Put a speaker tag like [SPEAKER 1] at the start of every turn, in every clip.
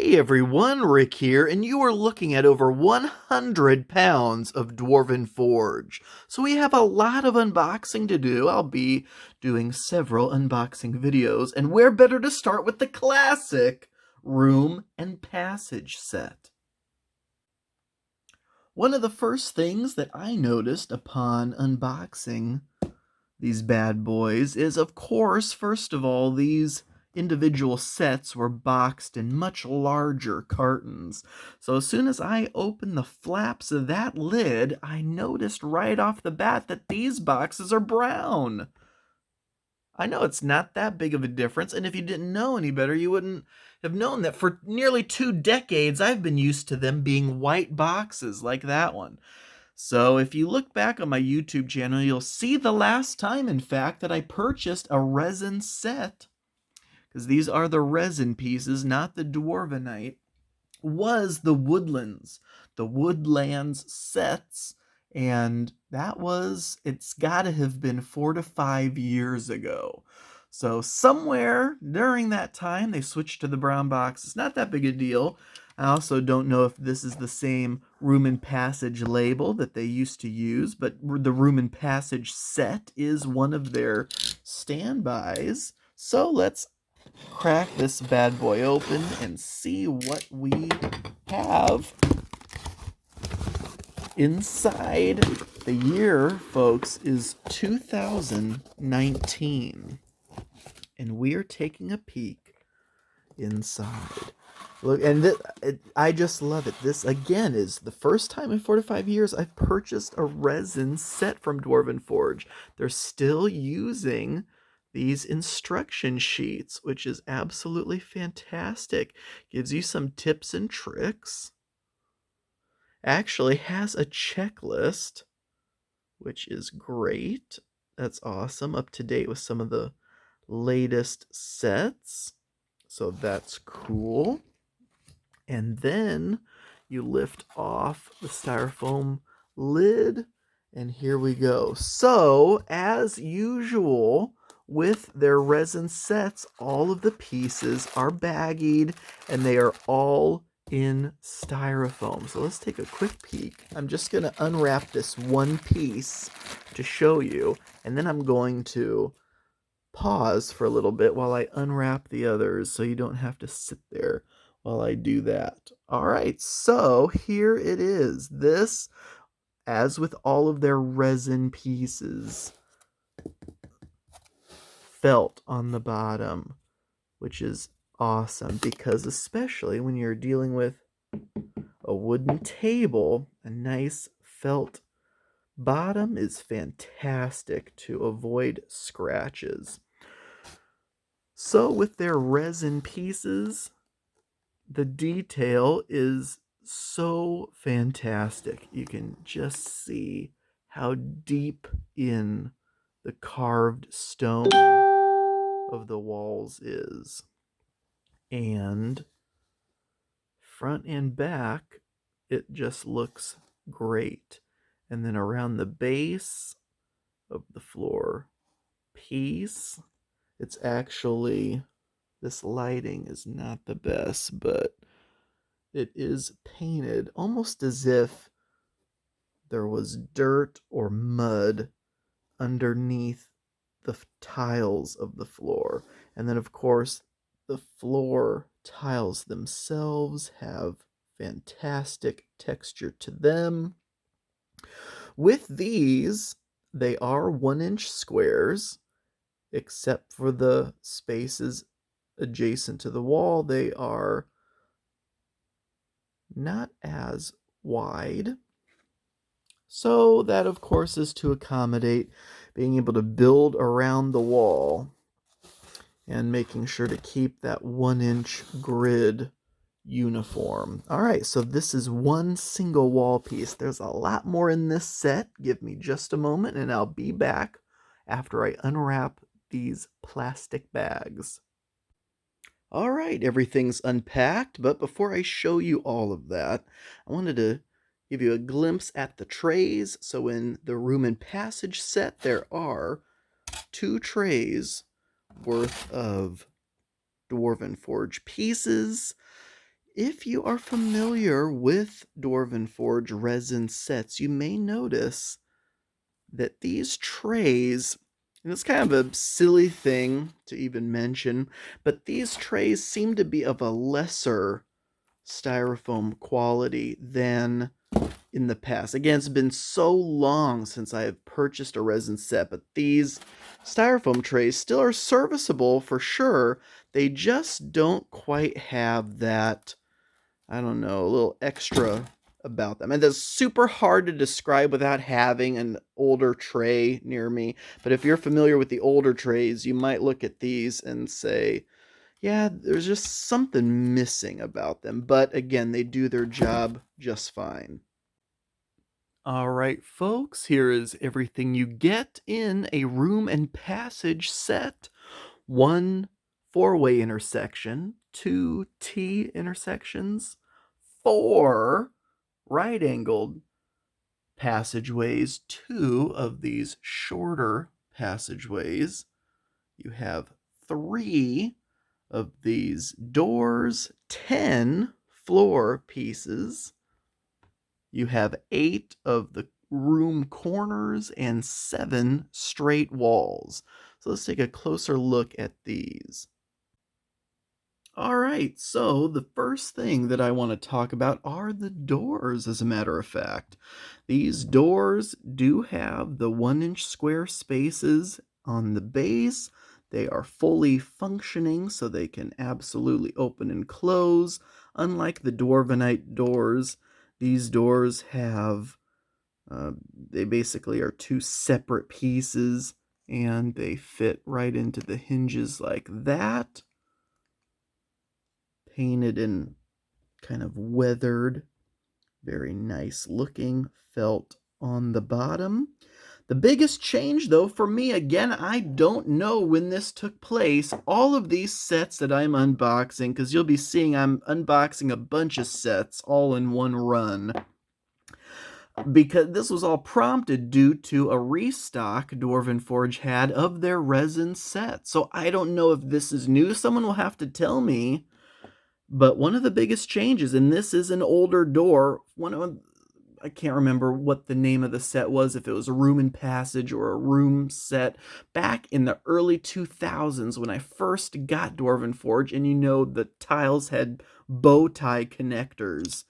[SPEAKER 1] Hey everyone, Rick here, and you are looking at over 100 pounds of Dwarven Forge. So we have a lot of unboxing to do. I'll be doing several unboxing videos, and where better to start with the classic Room and Passage set. One of the first things that I noticed upon unboxing these bad boys is, of course, first of all, these individual sets were boxed in much larger cartons. So as soon as I opened the flaps of that lid, I noticed right off the bat that these boxes are brown. I know it's not that big of a difference, and if you didn't know any better, you wouldn't have known that for nearly 2 decades I've been used to them being white boxes like that one. So if you look back on my YouTube channel, you'll see the last time, in fact, that I purchased a resin set, because these are the resin pieces, not the Dwarvenite, was the Woodlands sets, and it's got to have been 4 to 5 years ago. So somewhere during that time, they switched to the brown box. It's not that big a deal. I also don't know if this is the same Room and Passage label that they used to use, but the Room and Passage set is one of their standbys. So let's crack this bad boy open and see what we have inside. The year, folks, is 2019, and we're taking a peek inside. Look, and I just love it. This, again, is the first time in 4 to 5 years I've purchased a resin set from Dwarven Forge. They're still using these instruction sheets, which is absolutely fantastic. Gives you some tips and tricks. Actually has a checklist, which is great. That's awesome. Up to date with some of the latest sets. So that's cool. And then you lift off the styrofoam lid, and here we go. So, as usual with their resin sets, all of the pieces are baggied, and they are all in styrofoam. So let's take a quick peek. I'm just going to unwrap this one piece to show you, and then I'm going to pause for a little bit while I unwrap the others so you don't have to sit there while I do that. All right, so here it is. This, as with all of their resin pieces, felt on the bottom, which is awesome, because especially when you're dealing with a wooden table, a nice felt bottom is fantastic to avoid scratches. So with their resin pieces, the detail is so fantastic. You can just see how deep in the carved stone of the walls is. And front and back, it just looks great. And then around the base of the floor piece, it's actually, this lighting is not the best, but it is painted almost as if there was dirt or mud underneath the tiles of the floor. And then, of course, the floor tiles themselves have fantastic texture to them. With these, they are 1-inch squares, except for the spaces adjacent to the wall. They are not as wide. So that, of course, is to accommodate being able to build around the wall and making sure to keep that 1-inch grid uniform. All right, so this is one single wall piece. There's a lot more in this set. Give me just a moment and I'll be back after I unwrap these plastic bags. All right, everything's unpacked, but before I show you all of that, I wanted to give you a glimpse at the trays. So in the Room and Passage set, there are 2 trays worth of Dwarven Forge pieces. If you are familiar with Dwarven Forge resin sets, you may notice that these trays, and it's kind of a silly thing to even mention, but these trays seem to be of a lesser styrofoam quality than in the past. Again, it's been so long since I have purchased a resin set, but these styrofoam trays still are serviceable for sure. They just don't quite have that, I don't know, a little extra about them. And that's super hard to describe without having an older tray near me. But if you're familiar with the older trays, you might look at these and say, yeah, there's just something missing about them. But again, they do their job just fine. All right, folks, here is everything you get in a room and passage set. 1 four-way intersection, 2 T intersections, 4 right-angled passageways, 2 of these shorter passageways. You have 3 of these doors, 10 floor pieces. You have 8 of the room corners and 7 straight walls. So let's take a closer look at these. All right, so the first thing that I want to talk about are the doors, as a matter of fact. These doors do have the 1-inch square spaces on the base. They are fully functioning, so they can absolutely open and close. Unlike the Dwarvenite doors, these doors have, they basically are 2 separate pieces, and they fit right into the hinges like that. Painted and kind of weathered, very nice looking felt on the bottom. The biggest change, though, for me, again, I don't know when this took place. All of these sets that I'm unboxing, because you'll be seeing I'm unboxing a bunch of sets all in one run, because this was all prompted due to a restock Dwarven Forge had of their resin set. So I don't know if this is new. Someone will have to tell me. But one of the biggest changes, and this is an older door, I can't remember what the name of the set was, if it was a room and passage or a room set, back in the early 2000s when I first got Dwarven Forge, and the tiles had bow tie connectors.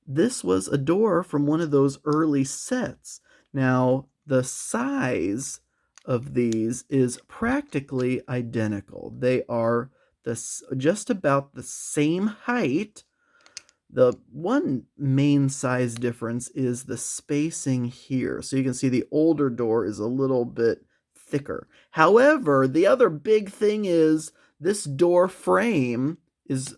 [SPEAKER 1] This was a door from one of those early sets. Now, the size of these is practically identical. They are just about the same height. The one main size difference is the spacing here. So you can see the older door is a little bit thicker. However, the other big thing is this door frame is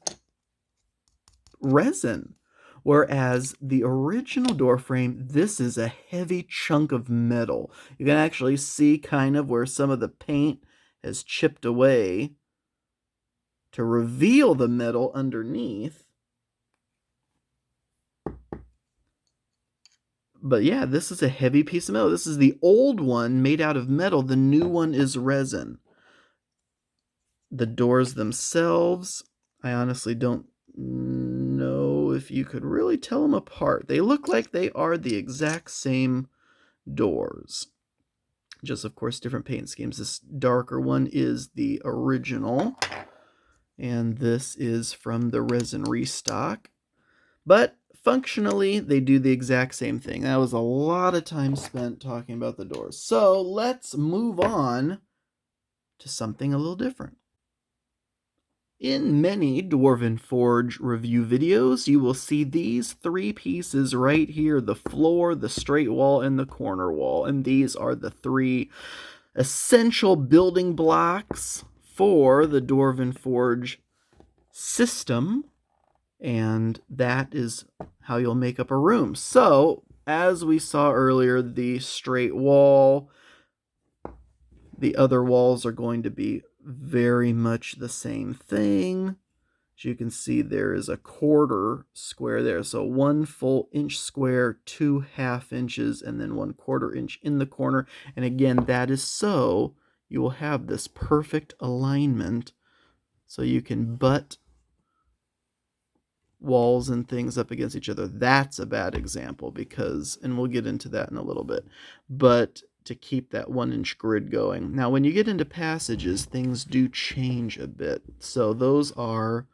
[SPEAKER 1] resin. Whereas the original door frame, this is a heavy chunk of metal. You can actually see kind of where some of the paint has chipped away to reveal the metal underneath. But yeah, this is a heavy piece of metal. This is the old one made out of metal. The new one is resin. The doors themselves, I honestly don't know if you could really tell them apart. They look like they are the exact same doors. Just, of course, different paint schemes. This darker one is the original, and this is from the resin restock. But functionally, they do the exact same thing. That was a lot of time spent talking about the doors. So let's move on to something a little different. In many Dwarven Forge review videos, you will see these 3 pieces right here, the floor, the straight wall, and the corner wall. And these are the 3 essential building blocks for the Dwarven Forge system. And that is how you'll make up a room. So, as we saw earlier, the straight wall, the other walls are going to be very much the same thing. As you can see, there is a quarter square there. So 1 full inch square, 2 half inches, and then 1/4 inch in the corner. And again, that is so you will have this perfect alignment so you can butt walls and things up against each other, that's a bad example because, and we'll get into that in a little bit, but to keep that 1-inch grid going. Now, when you get into passages, things do change a bit. So those are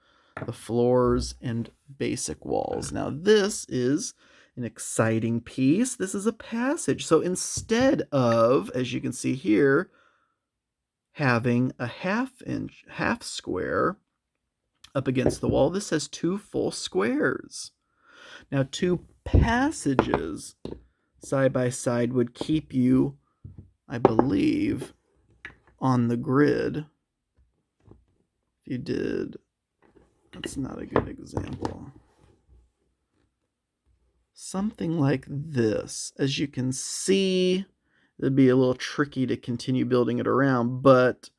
[SPEAKER 1] the floors and basic walls. Now, this is an exciting piece. This is a passage. So instead of, as you can see here, having a half square up against the wall, this has 2 full squares. Now, 2 passages side by side would keep you, I believe, on the grid. If you did, that's not a good example. Something like this. As you can see, it'd be a little tricky to continue building it around, but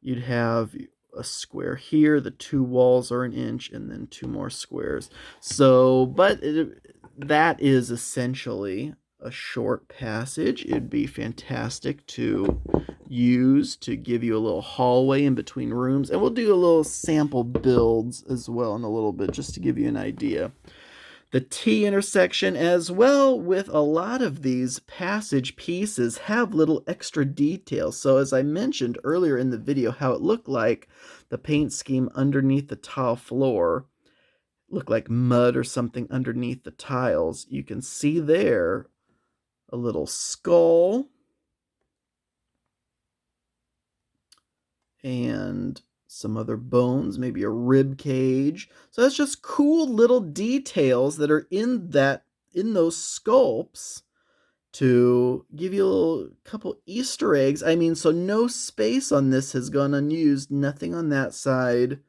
[SPEAKER 1] you'd have a square here, the 2 walls are 1 inch, and then 2 more squares. So, but that is essentially a short passage. It'd be fantastic to use to give you a little hallway in between rooms, and we'll do a little sample builds as well in a little bit just to give you an idea. The T intersection, as well with a lot of these passage pieces, have little extra details. So as I mentioned earlier in the video, how it looked like the paint scheme underneath the tile floor looked like mud or something underneath the tiles. You can see there a little skull and some other bones, maybe a rib cage. So that's just cool little details that are in those sculpts to give you a couple Easter eggs. I mean, so no space on this has gone unused, nothing on that side.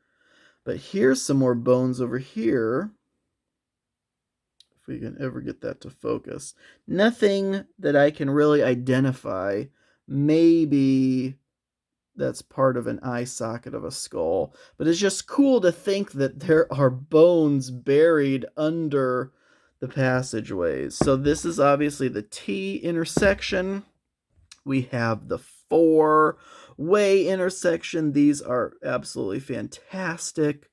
[SPEAKER 1] But here's some more bones over here. If we can ever get that to focus. Nothing that I can really identify. Maybe that's part of an eye socket of a skull. But it's just cool to think that there are bones buried under the passageways. So this is obviously the T intersection. We have the 4-way intersection. These are absolutely fantastic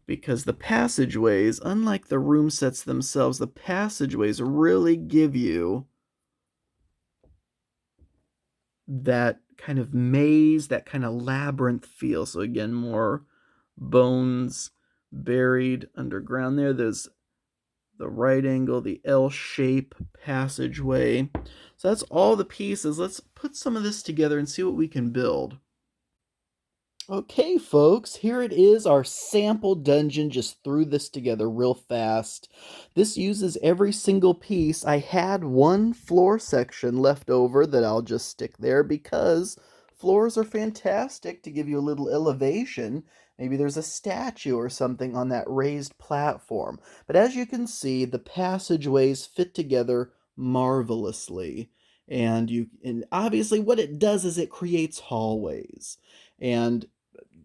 [SPEAKER 1] because the passageways, unlike the room sets themselves, the passageways really give you that kind of maze, that kind of labyrinth feel. So again, more bones buried underground there. There's the right angle, the L shape passageway. So that's all the pieces. Let's put some of this together and see what we can build. Okay, folks, here it is, our sample dungeon. Just threw this together real fast. This uses every single piece. I had 1 floor section left over that I'll just stick there because floors are fantastic to give you a little elevation. Maybe there's a statue or something on that raised platform. But as you can see, the passageways fit together marvelously. And obviously what it does is it creates hallways. And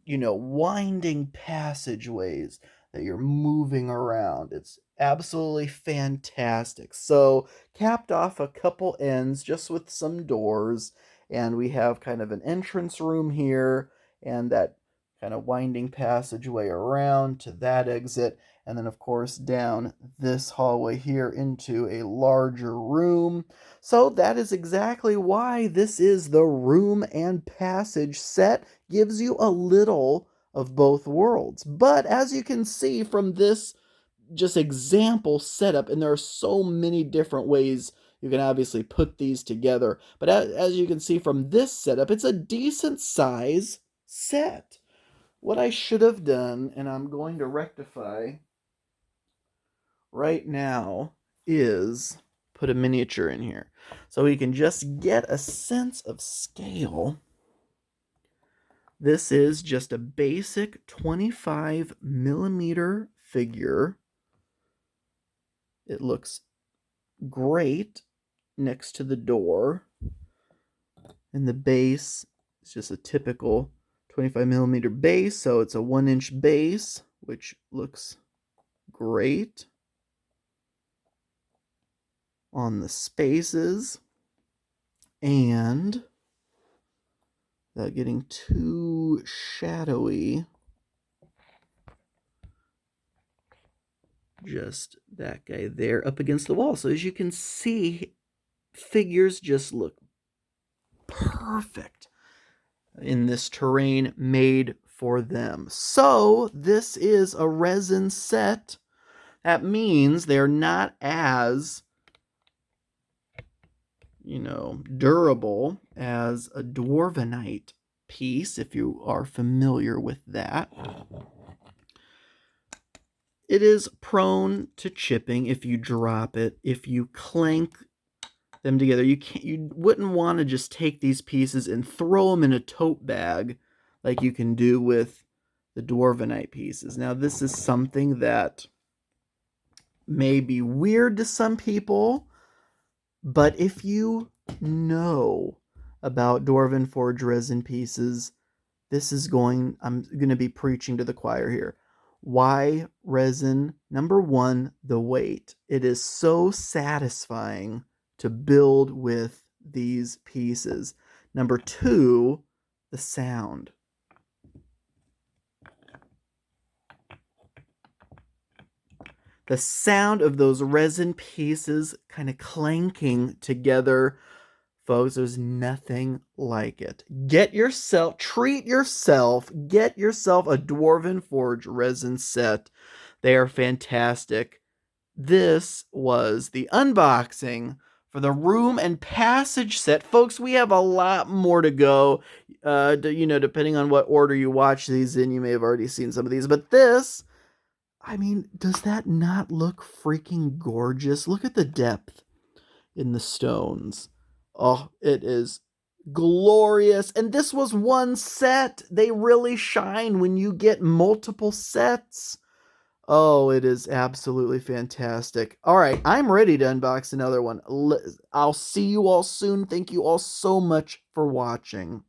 [SPEAKER 1] winding passageways that you're moving around. It's absolutely fantastic. So, capped off a couple ends just with some doors, and we have kind of an entrance room here, and that kind of winding passageway around to that exit, and then, of course, down this hallway here into a larger room. So, that is exactly why this is the room and passage set. Gives you a little of both worlds. But as you can see from this just example setup, and there are so many different ways you can obviously put these together, but as you can see from this setup, it's a decent size set. What I should have done, and I'm going to rectify right now, is put a miniature in here so we can just get a sense of scale. This is just a basic 25mm figure. It looks great next to the door. And the base is just a typical 25mm base, so it's a 1-inch base, which looks great on the spaces. And without getting too shadowy, just that guy there up against the wall. So as you can see, figures just look perfect in this terrain made for them. So this is a resin set. That means they're not as, durable as a dwarvenite piece, if you are familiar with that. It is prone to chipping if you drop it. If you clank them together, you wouldn't want to just take these pieces and throw them in a tote bag like you can do with the dwarvenite pieces. Now, this is something that may be weird to some people, but if you know about Dwarven Forge resin pieces, I'm going to be preaching to the choir here. Why resin? Number one, the weight. It is so satisfying to build with these pieces. Number two, the sound. The sound of those resin pieces kind of clanking together, folks, there's nothing like it. Treat yourself, get yourself a Dwarven Forge resin set. They are fantastic. This was the unboxing for the Room and Passage set. Folks, we have a lot more to go. Depending on what order you watch these in, you may have already seen some of these. But this, does that not look freaking gorgeous? Look at the depth in the stones. Oh, it is glorious. And this was one set. They really shine when you get multiple sets. Oh, it is absolutely fantastic. All right, I'm ready to unbox another one. I'll see you all soon. Thank you all so much for watching.